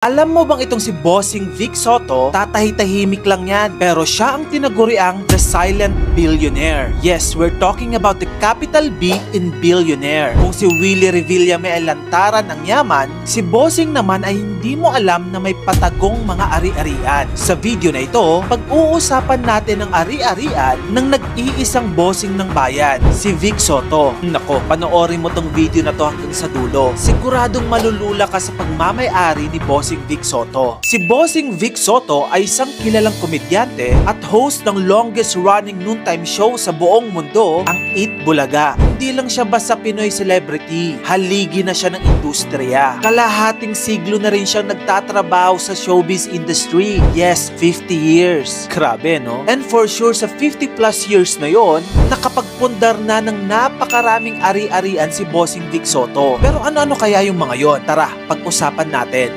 Alam mo bang itong si Bossing Vic Sotto, tatahitahimik lang yan, pero siya ang tinaguriang the silent billionaire. Yes, we're talking about the capital B in billionaire. Kung si Willie Revilla may lantaran ng yaman, si Bossing naman ay hindi mo alam na may patagong mga ari-arian. Sa video na ito, pag-uusapan natin ang ari-arian ng nag-iisang bossing ng bayan, si Vic Sotto. Nako, panoorin mo tong video na to hanggang sa dulo. Siguradong malulula ka sa pagmamay-ari ni Bossing Vic Sotto. Si Bossing Vic Sotto ay isang kilalang komedyante at host ng longest running noontime show sa buong mundo, ang Eat Bulaga. Hindi lang siya basta Pinoy celebrity, haligi na siya ng industriya. Kalahating siglo na rin siyang nagtatrabaho sa showbiz industry. Yes, 50 years. Grabe, no? And for sure, sa 50 plus years na yon, nakapagpundar na ng napakaraming ari-arian si Bossing Vic Sotto. Pero ano-ano kaya yung mga yon? Tara, pag-usapan natin.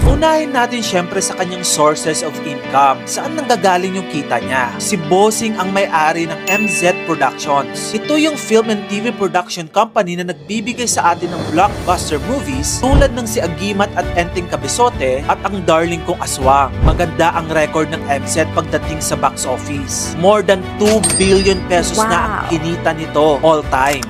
Unahin natin syempre sa kanyang sources of income. Saan nanggagaling yung kita niya? Si Bossing ang may-ari ng MZ Productions. Ito yung film and TV production company na nagbibigay sa atin ng blockbuster movies tulad ng si Agimat at Enteng Cabezote at ang Darling Kong Aswang. Maganda ang record ng MZ pagdating sa box office. More than 2 billion pesos na ang kinita nito all time.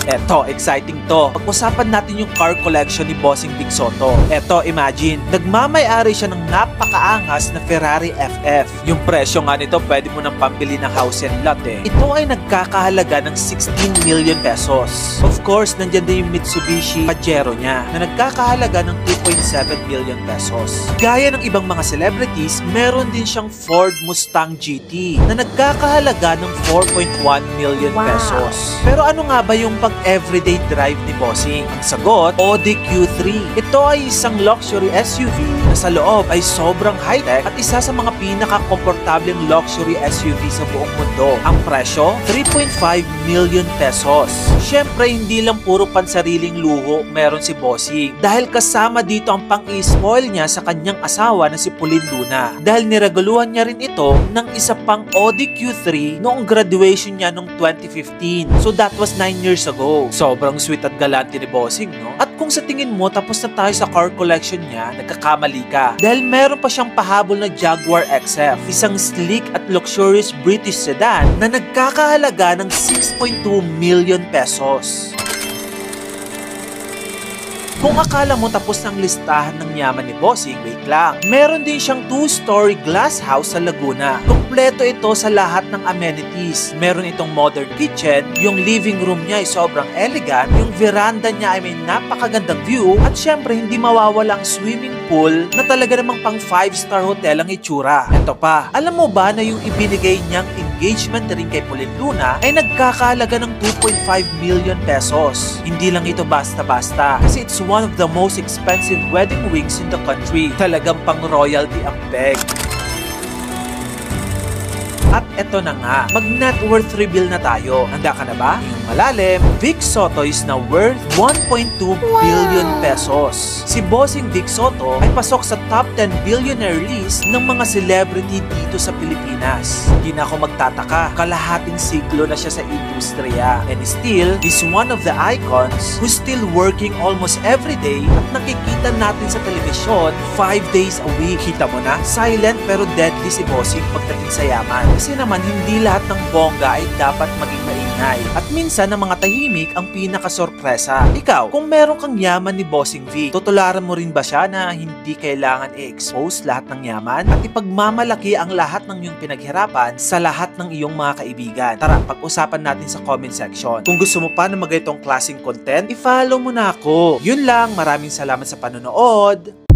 Eto, exciting to. Pag-usapan natin yung car collection ni Bossing Vic Sotto. Eto, imagine, nagmamay-ari siya ng napakaangas na Ferrari FF. Yung presyo nga nito, pwede mo nang pambili ng house and lot eh. Ito ay nagkakahalaga ng 16 million pesos. Of course, nandyan din yung Mitsubishi Pajero niya na nagkakahalaga ng 2.7 million pesos. Gaya ng ibang mga celebrities, meron din siyang Ford Mustang GT na nagkakahalaga ng 4.1 million pesos. Pero ano nga ba yung everyday drive ni Bossing? Ang sagot, Audi Q3. Ito ay isang luxury SUV na sa loob ay sobrang high-tech at isa sa mga pinaka-komportableng luxury SUV sa buong mundo. Ang presyo, 3.5 million pesos. Syempre, hindi lang puro pansariling luho meron si Bossing. Dahil kasama dito ang pang-i-spoil niya sa kanyang asawa na si Pauline Luna. Dahil niregaluhan niya rin ito ng isa pang Audi Q3 noong graduation niya noong 2015. So that was 9 years ago. Sobrang sweet at galante ni Bossing, no? At kung sa tingin mo tapos na tayo sa car collection niya, nagkakamali ka. Dahil meron pa siyang pahabol na Jaguar XF, isang sleek at luxurious British sedan na nagkakahalaga ng 6.2 million pesos. Kung akala mo tapos ng listahan ng yaman ni Bossing, wait lang. Meron din siyang 2-story glass house sa Laguna. Kompleto ito sa lahat ng amenities. Meron itong modern kitchen, yung living room niya ay sobrang elegant, yung veranda niya ay may napakagandang view, at syempre hindi mawawala ang swimming pool na talaga namang pang 5-star hotel ang itsura. Ito pa, alam mo ba na yung ibinigay niyang engagement ring kay Pauline Luna ay nagkakahalaga ng 2.5 million pesos. Hindi lang ito basta-basta kasi it's one of the most expensive wedding rings in the country. Talagang pang royalty ang peg. At eto na nga, mag-net worth reveal na tayo. Handa ka na ba? Yung malalim, Vic Sotto is now worth 1.2 billion pesos. Si Bossing Vic Sotto ay pasok sa top 10 billionaire list ng mga celebrity dito sa Pilipinas. Hindi na ako magtataka, kalahating siglo na siya sa industriya. And still, is one of the icons who's still working almost every day at nakikita natin sa telebisyon 5 days a week. Kita mo na? Silent pero deadly si Bossing pagdating sa yaman. Kasi naman hindi lahat ng bongga ay dapat maging maingay. At minsan ang mga tahimik ang pinakasorpresa. Ikaw, kung meron kang yaman ni Bossing Vic, tutularan mo rin ba siya na hindi kailangan i-expose lahat ng yaman at ipagmamalaki ang lahat ng iyong pinaghirapan sa lahat ng iyong mga kaibigan? Tara, pag-usapan natin sa comment section. Kung gusto mo pa na magaytong klaseng content, i-follow mo na ako. Yun lang, maraming salamat sa panonood.